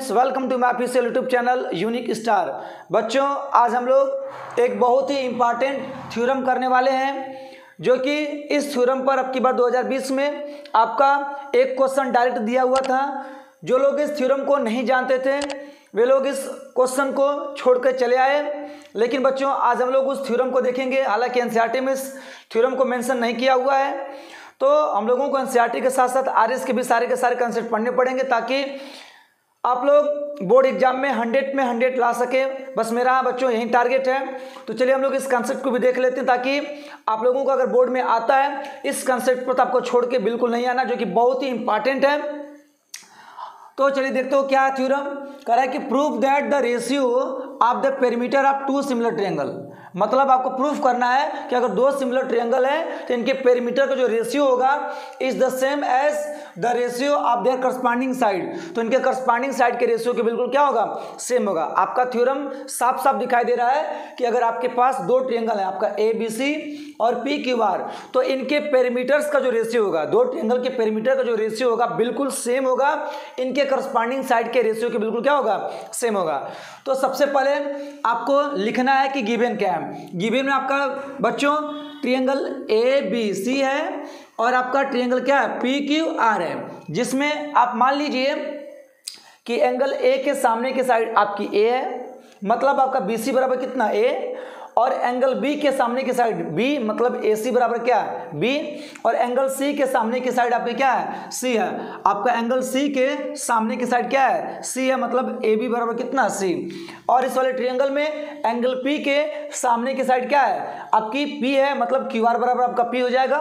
Friends, welcome to my official YouTube channel Unique Star. बच्चों, आज हम लोग एक बहुत ही इम्पॉर्टेंट थ्योरम करने वाले हैं, जो कि इस थ्योरम पर अब की बार 2020 में आपका एक क्वेश्चन डायरेक्ट दिया हुआ था। जो लोग इस थ्योरम को नहीं जानते थे वे लोग इस क्वेश्चन को छोड़कर चले आए, लेकिन बच्चों आज हम लोग उस थ्योरम को देखेंगे। हालांकि एनसीईआरटी में इस थ्योरम को मेंशन नहीं किया हुआ है, तो हम लोगों को एनसीईआरटी के साथ साथ आरएस के भी सारे के सारे कंसेप्ट पढ़ने पड़ेंगे, ताकि आप लोग बोर्ड एग्जाम में 100 में 100 ला सके। बस मेरा बच्चों यही टारगेट है। तो चलिए हम लोग इस कंसेप्ट को भी देख लेते हैं, ताकि आप लोगों को अगर बोर्ड में आता है इस कंसेप्ट पर तो आपको छोड़ के बिल्कुल नहीं आना, जो कि बहुत ही इंपॉर्टेंट है। तो चलिए देखते हो क्या थ्योरम कह रहा है कि prove that the ratio of the perimeter of two similar triangle. मतलब आपको प्रूफ करना है कि अगर दो सिमिलर ट्रायंगल है तो इनके पेरीमीटर का जो रेशियो होगा is the same as the ratio of their corresponding side. तो इनके करस्पॉन्डिंग साइड के रेशियो के बिल्कुल क्या होगा, सेम होगा। आपका थ्योरम साफ साफ दिखाई दे रहा है कि अगर आपके पास दो ट्रायंगल है, आपका ABC और PQR, तो इनके पेरीमीटर्स का जो रेशियो होगा, दो ट्रायंगल के पेरीमीटर का जो रेशियो होगा बिल्कुल सेम होगा। इनके करस्पॉन्डिंग साइड के रेशियो के बिल्कुल क्या होगा, सेम होगा। तो सबसे पहले आपको लिखना है कि गिवन क्या है। गिवन में आपका बच्चों ट्रायंगल ABC है और आपका ट्रायंगल क्या है, PQR है, जिसमें आप मान लीजिए कि एंगल A के सामने की साइड आपकी A है, मतलब आपका BC बराबर कितना A, और एंगल B के सामने की साइड B, मतलब AC बराबर क्या है B, और एंगल C के सामने की साइड आपके क्या है C है। आपका एंगल C के सामने की साइड क्या है C है, मतलब AB बराबर कितना C। और इस वाले ट्रायंगल में एंगल P के सामने की साइड क्या है आपकी P है, मतलब QR बराबर आपका P हो जाएगा।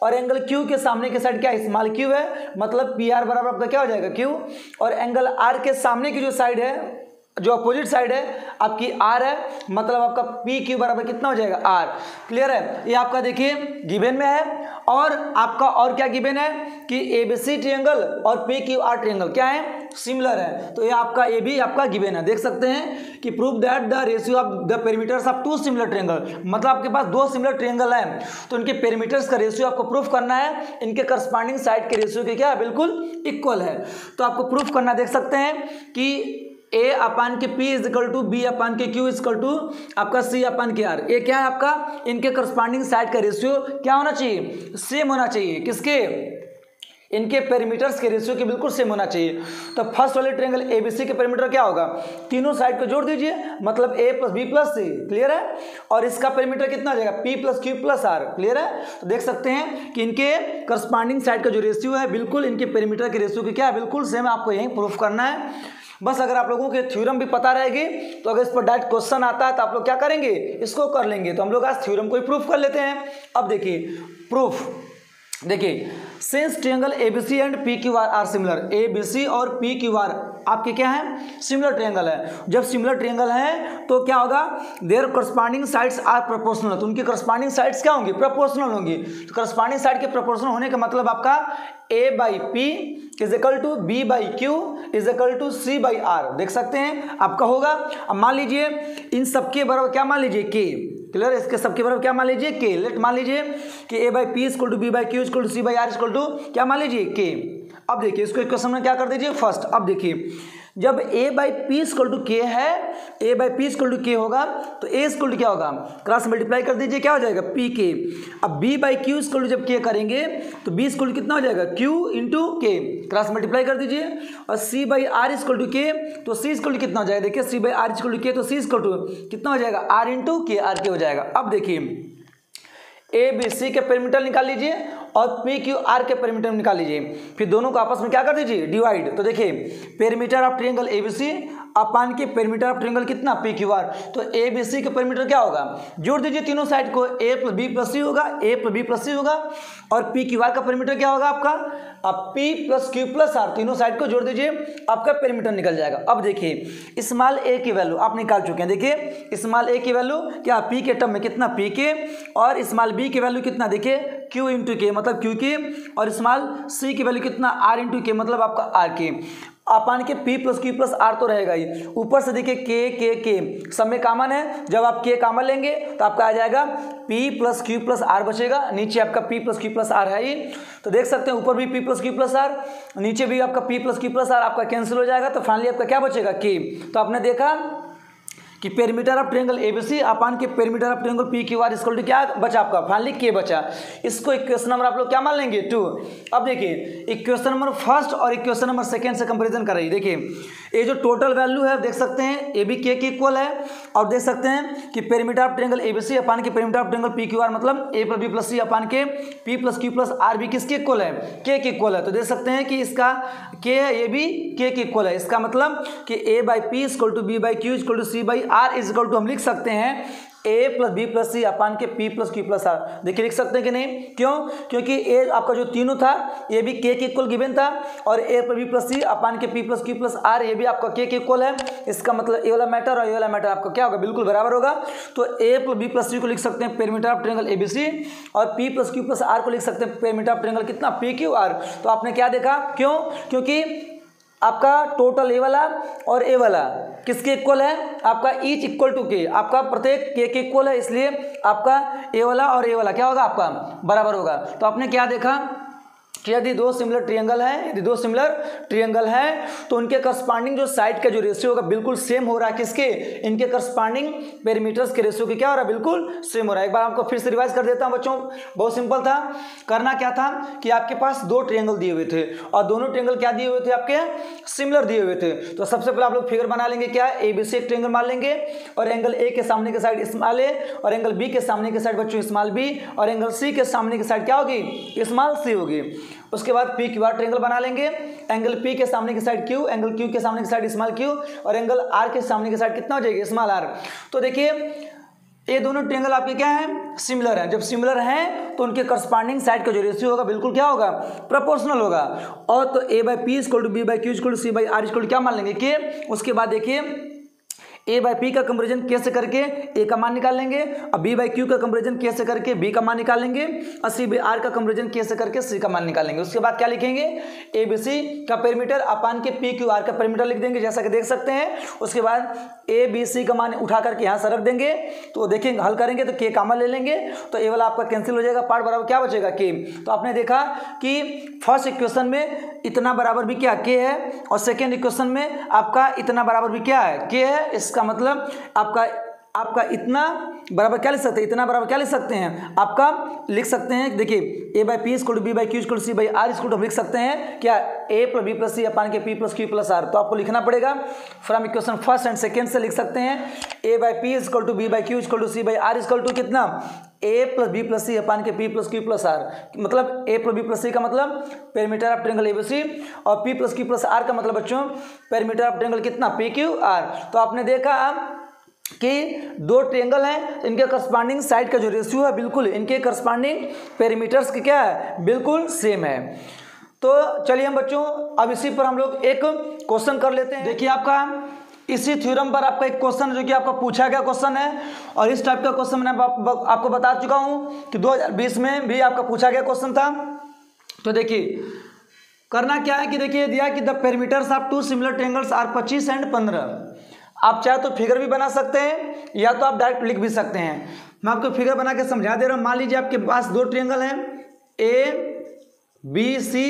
और एंगल Q के सामने की साइड क्या है, स्मॉल q है, मतलब PR बराबर आपका क्या हो जाएगा Q। और एंगल R के सामने की जो साइड है, जो अपोजिट साइड है आपकी R है, मतलब आपका PQ बराबर कितना हो जाएगा R। क्लियर है, ये आपका देखिए गिवन में है। और आपका और क्या गिवन है कि ABC ट्रायंगल और PQR ट्रायंगल क्या है, सिमिलर है। तो ये आपका A भी आपका गिवन है। देख सकते हैं कि prove that the ratio of the perimeters of two similar triangle. मतलब आपके पास दो सिमिलर ट्रायंगल है तो इनके पेरीमीटर्स का रेशियो आपको प्रूफ करना है, इनके करस्पॉन्डिंग साइड के रेशियो के क्या है, बिल्कुल इक्वल है। तो आपको प्रूफ करना, देख सकते हैं कि A अपान के P is equal to B upon के Q इज इक्वल टू आपका C अपान के R। ये क्या है आपका, इनके करस्पॉन्डिंग साइड का रेशियो क्या होना चाहिए, सेम होना चाहिए। किसके, इनके पेरीमीटर्स के रेशियो के बिल्कुल सेम होना चाहिए। तो फर्स्ट वाले ट्रायंगल ABC के पेरीमीटर क्या होगा, तीनों साइड को जोड़ दीजिए, मतलब A plus B plus C। Clear है। और इसका पेरीमीटर कितना हो जाएगा P plus Q plus R। Clear है। तो देख सकते हैं कि इनके करस्पॉन्डिंग साइड का जो रेशियो है बिल्कुल इनके पेरीमीटर के रेशियो के क्या है, बिल्कुल सेम। आपको यही प्रूफ करना है। बस अगर आप लोगों के थ्योरम भी पता रहेगी तो अगर इस पर डायरेक्ट क्वेश्चन आता है तो आप लोग क्या करेंगे, इसको कर लेंगे। तो हम लोग आज थ्योरम को ही प्रूफ कर लेते हैं। अब देखिए प्रूफ, देखिए since triangle ABC and PQR are similar, ABC और PQR आपके क्या है, सिमिलर ट्रायंगल है। जब सिमिलर ट्रायंगल है तो क्या होगा, their corresponding sides are proportional. तो उनकी करस्पॉन्डिंग साइड्स क्या होंगी, प्रोपोर्शनल होंगी। तो करस्पॉन्डिंग साइड के प्रोपोर्शनल होने का मतलब आपका A by P is equal to B by Q is equal to C by R। देख सकते हैं आपका होगा। अब मान लीजिए इन सबके बराबर क्या मान लीजिए K। क्लियर, इसके सबके बराबर क्या मान लीजिए K। लेट मान लीजिए कि A by P equal to B by Q equal to C by R equal to क्या मान लीजिए K। अब देखिए इसको इक्वेशन में क्या कर दीजिए फर्स्ट। अब देखिए जब A by P equal to K है, A by P equal to K होगा तो A इक्वल टू क्या होगा, क्रॉस मल्टीप्लाई कर दीजिए, क्या हो जाएगा PK। अब B by Q equal to जब K करेंगे तो B इक्वल टू कितना हो जाएगा Q into K, cross multiply कर दीजिए। और C by R equal to K, तो C इक्वल टू कितना हो जाएगा, देखिए C by R equal to K, तो C इक्वल टू कितना हो जाएगा R into K, R K हो जाएगा। अब देखिए ABC के पेरीमीटर निकाल लीजिए और PQR के पेरीमीटर निकाल लीजिए, फिर दोनों को आपस में क्या कर दीजिए, डिवाइड। तो देखिए पेरीमीटर ऑफ ट्रायंगल ABC अपान के पेरीमीटर ऑफ ट्रायंगल कितना PQR। तो ABC के पेरीमीटर क्या होगा, जोड़ दीजिए तीनों साइड को, A plus B plus C होगा, A plus B plus C होगा। और PQR का पेरीमीटर क्या होगा आपका, अब P plus Q plus R, तीनों साइड को जोड़ दीजिए, आपका पेरीमीटर निकल जाएगा। अब देखिए स्मॉल a की वैल्यू आप निकाल चुके हैं। देखिए स्मॉल a की वैल्यू क्या, P के टर्म में कितना PK, और स्मॉल b की वैल्यू कितना, देखिए Q इंटू K मतलब QK, और स्मॉल c की वैल्यू कितना R इंटू K मतलब आपका RK। अपान के P plus Q plus R तो रहेगा ही, ऊपर से देखिए के सब में कॉमन है, जब आप के कॉमन लेंगे तो आपका आ जाएगा P plus Q plus R बचेगा, नीचे आपका P plus Q plus R है ही, तो देख सकते हैं ऊपर भी P plus Q plus R, नीचे भी आपका P plus Q plus R आपका कैंसिल हो जाएगा, तो फाइनली आपका क्या बचेगा K। तो आपने देखा कि perimeter of triangle ABC upon के perimeter of triangle P Q R equal to क्या बचा आपका, फाइनली के बचा। इसको इक्वेशन नंबर आप लोग क्या मान लेंगे 2। अब देखिए इक्वेशन नंबर फर्स्ट और इक्वेशन नंबर सेकंड से कंपैरिजन कर रही, देखिए ये जो टोटल वैल्यू है देख सकते हैं ए बी के इक्वल है, और देख सकते हैं कि perimeter of triangle ABC upon के perimeter of triangle P Q R मतलब A plus B plus C upon के P plus Q plus R भी किसके इक्वल है, के इक्वल है। तो देख सकते हैं कि इसका के है, ये भी के इक्वल है, इसका मतलब कि A by P equal to B by Q equal to C by R equal to हम लिख सकते हैं A plus B plus C upon के P plus Q plus R. देखिए लिख सकते हैं कि नहीं, क्यों, क्योंकि ए आपका जो तीनों था ये भी के इक्वल गिवन था, और A plus B plus C upon के P plus Q plus R ये भी आपका के इक्वल है। इसका मतलब ए वाला मैटर और ए वाला मैटर आपका क्या होगा, बिल्कुल बराबर होगा। तो A plus B plus C को लिख सकते हैं पेरीमीटर ऑफ ट्रायंगल एबीसी, और P plus Q plus R को लिख सकते हैं पेरीमीटर ऑफ ट्रायंगल कितना पी क्यू आर। तो आपने क्या देखा, क्यों, क्योंकि आपका टोटल ए वाला और ए वाला किसके इक्वल है, आपका ईच इक्वल टू के, आपका प्रत्येक के इक्वल है, इसलिए आपका ए वाला और ए वाला क्या होगा, आपका बराबर होगा। तो आपने क्या देखा कि यदि दो सिमिलर ट्रायंगल है, यदि दो सिमिलर ट्रायंगल है तो उनके करस्पॉन्डिंग जो साइड का जो रेशियो होगा बिल्कुल सेम हो रहा है, किसके, इनके करस्पॉन्डिंग पेरीमीटर्स के रेशियो के क्या हो रहा है, बिल्कुल सेम हो रहा है। एक बार आपको फिर से रिवाइज कर देता हूं बच्चों, बहुत सिंपल था। करना क्या था कि आपके पास दो ट्रायंगल दिए हुए थे और दोनों ट्रायंगल क्या दिए हुए थे, आपके सिमिलर दिए हुए थे। तो सबसे पहले आप लोग फिगर बना लेंगे, क्या ए बी सी एक ट्रायंगल मान लेंगे, और एंगल ए के सामने के साइड स्मॉल ए, और एंगल बी के सामने के साइड बच्चों स्मॉल बी, और एंगल सी के सामने की साइड क्या होगी, स्मॉल सी होगी। उसके बाद पी क्यू आर ट्रायंगल बना लेंगे, एंगल पी के सामने की साइड क्यू, एंगल क्यू के सामने की साइड स्मॉल क्यू, और एंगल आर के सामने की साइड कितना हो जाएगी, स्मॉल आर। तो देखिए ये दोनों ट्रायंगल आपके क्या हैं, सिमिलर हैं। जब सिमिलर हैं तो उनके करस्पॉन्डिंग साइड का जो रेशियो होगा बिल्कुल क्या होगा, प्रोपोर्शनल होगा। और तो A by P equal to B by Q equal to C by R equal to क्या मान लेंगे, के। उसके बाद देखिए ए बाई पी का कंपेरिजन के से करके ए का मान निकाल लेंगे, और बी बाई क्यू का कंपेरिजन के से करके बी का मान निकाल लेंगे, और सी बाई आर का कंपेरिजन के से करके सी का मान निकाल लेंगे। उसके बाद क्या लिखेंगे, ए बी सी का पेरीमीटर अपान के पी क्यू आर का पेरीमीटर लिख देंगे, जैसा कि देख सकते हैं। उसके बाद ए बी सी का मान उठा करके यहाँ से रख देंगे, तो देखेंगे हल करेंगे तो के कॉमन ले लेंगे, तो ए वाला आपका कैंसिल हो जाएगा, पार्ट बराबर क्या बचेगा, के। तो आपने देखा कि फर्स्ट इक्वेशन में इतना बराबर भी क्या, के है, और सेकेंड इक्वेशन में आपका इतना बराबर भी क्या है, के है। इसका मतलब आपका इतना बराबर क्या लिख सकते हैं, इतना बराबर क्या लिख सकते हैं, आपका लिख सकते हैं, देखिए A by P equal to B by Q equal to C by R equal to हम लिख सकते हैं क्या, A plus B plus C upon के P plus Q plus R. तो आपको लिखना पड़ेगा from equation first and second से लिख सकते हैं A by P equal to B by Q equal to C by R equal to कितना, A plus B plus C upon के P plus Q plus R. मतलब A plus B plus C का मतलब perimeter of triangle ABC, और P plus Q plus R का मतलब बच्चों perimeter of triangle कितना, पी क्यू आर। तो आपने देखा कि दो ट्रायंगल हैं, इनके करस्पॉन्डिंग साइड का जो रेशियो है बिल्कुल इनके करस्पॉन्डिंग पेरीमीटर्स की क्या है, बिल्कुल सेम है। तो चलिए हम बच्चों अब इसी पर हम लोग एक क्वेश्चन कर लेते हैं। देखिए आपका इसी थ्योरम पर आपका एक क्वेश्चन जो कि आपका पूछा गया क्वेश्चन है, और इस टाइप का क्वेश्चन मैंने आपको बता चुका हूं कि 2020 में भी आपका पूछा गया क्वेश्चन था। तो देखिए करना क्या है कि देखिए दिया कि the perimeters of two similar triangles are 25 and 15। आप चाहे तो फिगर भी बना सकते हैं या तो आप डायरेक्ट लिख भी सकते हैं। मैं आपको फिगर बना के समझा दे रहा हूँ। मान लीजिए आपके पास दो ट्रायंगल हैं ए बी सी,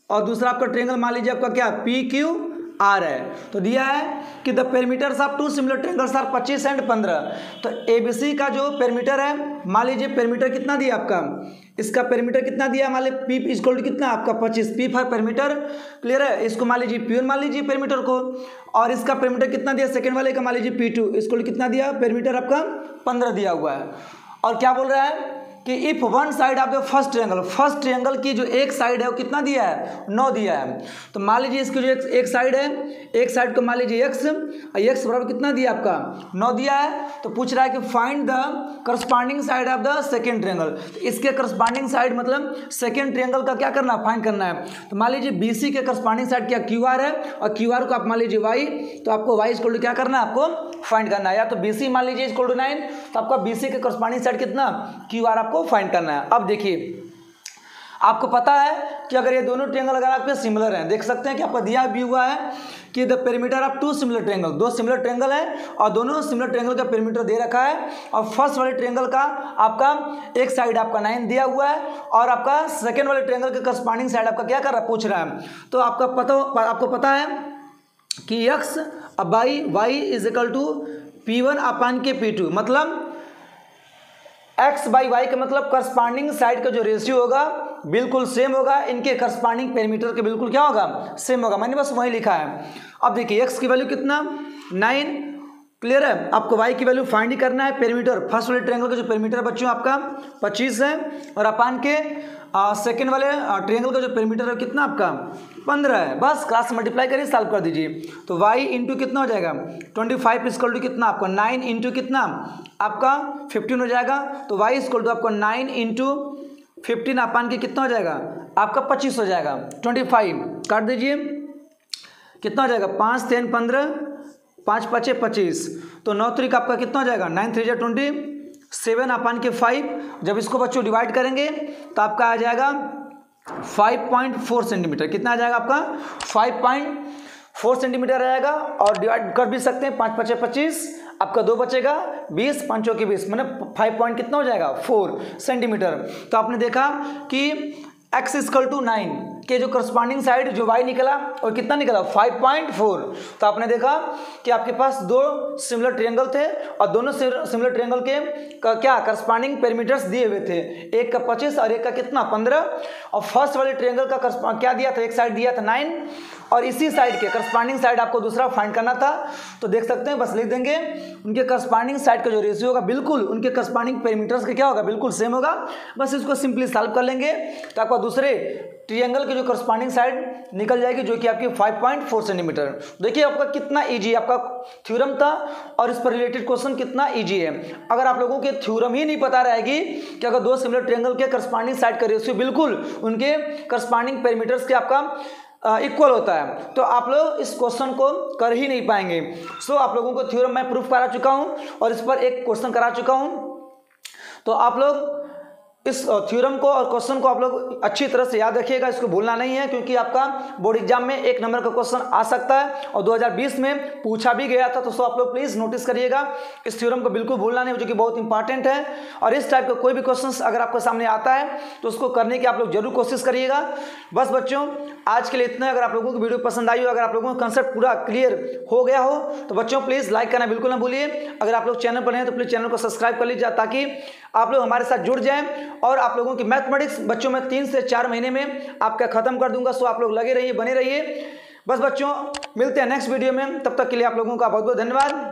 और दूसरा आपका ट्रायंगल मान लीजिए आपका क्या पी क्यू आर है। तो दिया है कि the perimeters of two similar triangles are 25 and 15। तो ए बी सी का जो पेरीमीटर है, मान लीजिए पेरीमीटर कितना दिया आपका, इसका पेरीमीटर कितना दिया, मान लीजिए पी इक्वल टू कितना आपका 25, पी फॉर पेरीमीटर, क्लियर है। इसको मान लीजिए पी वन मान लीजिए पेरीमीटर को, और इसका पेरीमीटर कितना दिया सेकंड वाले का, मान लीजिए पी टू, इसको कितना दिया पेरीमीटर आपका 15 दिया हुआ है। और क्या बोल रहा है कि if one side of the first triangle की जो एक साइड है वो कितना दिया है, 9 दिया है। तो मान लीजिए इसकी जो एक साइड है, एक साइड को मान लीजिए x, और x बराबर कितना दिया आपका 9 दिया है। तो पूछ रहा है कि find the corresponding side of the second triangle. तो इसके करस्पॉन्डिंग साइड मतलब सेकेंड ट्रायंगल का क्या करना है, फाइंड करना है। तो मान लीजिए BC के करस्पॉन्डिंग साइड क्या QR है, और QR को आप मान लीजिए y, तो आपको y इक्वल टू क्या करना है, आपको फाइंड करना है। या तो BC मान लीजिए इक्वल टू 9, तो आपका BC के करस्पॉन्डिंग साइड कितना QR आपको फाइंड करना है। अब देखिए आपको पता है कि अगर ये दोनों ट्रायंगल अगर आपके सिमिलर हैं, देख सकते हैं कि आपका दिया भी हुआ है कि the perimeter of two similar triangle, दो सिमिलर ट्रायंगल है और दोनों सिमिलर ट्रायंगल का पेरीमीटर दे रखा है। और फर्स्ट वाले ट्रायंगल का आपका एक साइड आपका 9 दिया हुआ है और आपका सेकेंड वाले ट्रायंगल के करस्पॉन्डिंग साइड आपका क्या कर रहा है, पूछ रहा है। तो आपको पता है कि x by Y is equal to P1 upon के P2, मतलब x बाई वाई का मतलब करस्पॉन्डिंग साइड का जो रेशियो होगा बिल्कुल सेम होगा, इनके करस्पॉन्डिंग पेरीमीटर के बिल्कुल क्या होगा, सेम होगा। मैंने बस वही लिखा है। अब देखिए x की वैल्यू कितना 9, क्लियर है। आपको y की वैल्यू फाइंड ही करना है। पेरीमीटर फर्स्ट वाले ट्रायंगल का जो पेरीमीटर बच्चों आपका 25 है और अपान के सेकेंड वाले ट्रायंगल का जो पेरीमीटर है कितना आपका 15 है। बस क्रॉस मल्टीप्लाई करिए, सॉल्व कर दीजिए। तो y इंटू कितना हो जाएगा 25 इक्वल टू कितना आपका 9 इंटू कितना आपका 15 हो जाएगा। तो y इक्वल टू आपका 9 इंटू 15 अपान के कितना हो जाएगा आपका 25 हो जाएगा। 25 काट दीजिए, कितना हो जाएगा 5 3 15, 5 5 25, तो 9 3 का आपका कितना हो जाएगा 9 3 27 अपान के 5। जब इसको बच्चों डिवाइड करेंगे तो आपका आ जाएगा 5.4 सेंटीमीटर। कितना आ जाएगा आपका 5.4 सेंटीमीटर आएगा। और डिवाइड कर भी सकते हैं, 5 5 25, आपका 2 बचेगा 20, 5 चौके 20, मतलब 5 पॉइंट कितना हो जाएगा 4 सेंटीमीटर। तो आपने देखा कि x इक्वल टू 9 के जो करस्पॉन्डिंग साइड जो y निकला और कितना निकला 5.4। तो आपने देखा कि आपके पास दो सिमिलर ट्रायंगल थे और दोनों सिमिलर ट्रायंगल के क्या करस्पॉन्डिंग पेरीमीटर्स दिए हुए थे, एक का 25 और एक का कितना 15। और फर्स्ट वाले ट्रायंगल का क्या दिया था, एक साइड दिया था 9 और इसी साइड के करस्पॉन्डिंग साइड आपको दूसरा फाइंड करना था। तो देख सकते हैं, बस लिख देंगे उनके करस्पॉन्डिंग साइड का जो रेशियो होगा बिल्कुल उनके करस्पॉन्डिंग पेरीमीटर्स के क्या होगा बिल्कुल सेम होगा। बस इसको सिंपली सॉल्व कर लेंगे तो आपका दूसरे ट्रायंगल की जो करस्पॉन्डिंग साइड निकल जाएगी जो कि आपकी 5.4 सेंटीमीटर। देखिए आपका कितना इजी आपका थ्योरम था और इस पर रिलेटेड क्वेश्चन कितना इजी है। अगर आप लोगों के थ्योरम ही नहीं पता रहेगी कि अगर दो सिमिलर ट्रायंगल के करस्पॉन्डिंग साइड का रेशियो बिल्कुल उनके करस्पॉन्डिंग पेरीमीटर्स के आपका इक्वल होता है तो आप लोग इस क्वेश्चन को कर ही नहीं पाएंगे। सो आप लोगों को थ्योरम मैं प्रूफ करा चुका हूं और इस पर एक क्वेश्चन करा चुका हूं। तो आप लोग इस थ्योरम को और क्वेश्चन को आप लोग अच्छी तरह से याद रखिएगा, इसको भूलना नहीं है क्योंकि आपका बोर्ड एग्जाम में 1 नंबर का क्वेश्चन आ सकता है और 2020 में पूछा भी गया था। तो सो आप लोग प्लीज़ नोटिस करिएगा, इस थ्योरम को बिल्कुल भूलना नहीं, जो कि बहुत इंपॉर्टेंट है। और इस टाइप का कोई भी क्वेश्चन अगर आपके सामने आता है तो उसको करने की आप लोग जरूर कोशिश करिएगा। बस बच्चों आज के लिए इतना। अगर आप लोगों को वीडियो पसंद आई हो, अगर आप लोगों को कंसेप्ट पूरा क्लियर हो गया हो तो बच्चों प्लीज़ लाइक करना बिल्कुल ना भूलिए। अगर आप लोग चैनल पर हैं तो प्लीज़ चैनल को सब्सक्राइब कर लीजिए ताकि आप लोग हमारे साथ जुड़ जाएं। और आप लोगों की मैथमेटिक्स बच्चों में 3 से 4 महीने में आपका खत्म कर दूंगा। सो आप लोग लगे रहिए, बने रहिए। बस बच्चों मिलते हैं नेक्स्ट वीडियो में, तब तक के लिए आप लोगों का बहुत बहुत धन्यवाद।